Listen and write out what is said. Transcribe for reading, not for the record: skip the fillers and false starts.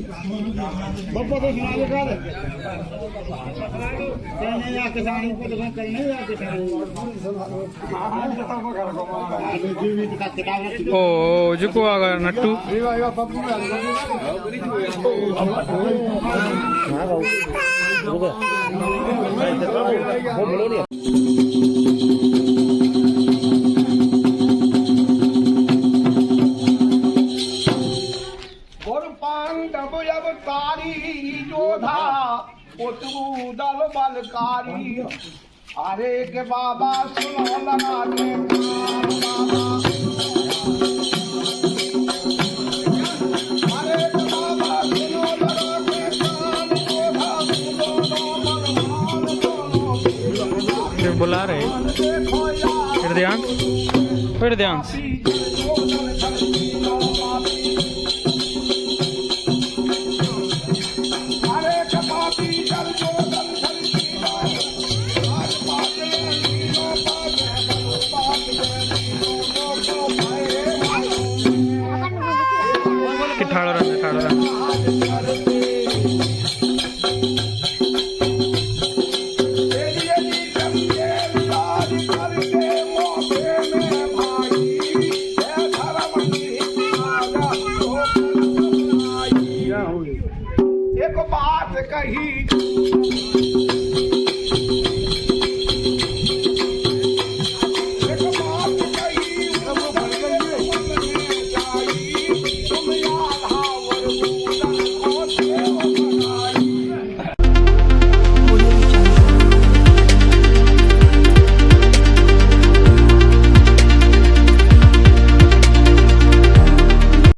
बप्पा तो सुना दे कर कहने या किसानी को तो करने या किसानी ओ जुको आगा नट्टू योधा दल बलकारी अरे के बाबा सुनो लगा के अरे के बाबा सुनो लगा के बुला रहे हृदयांश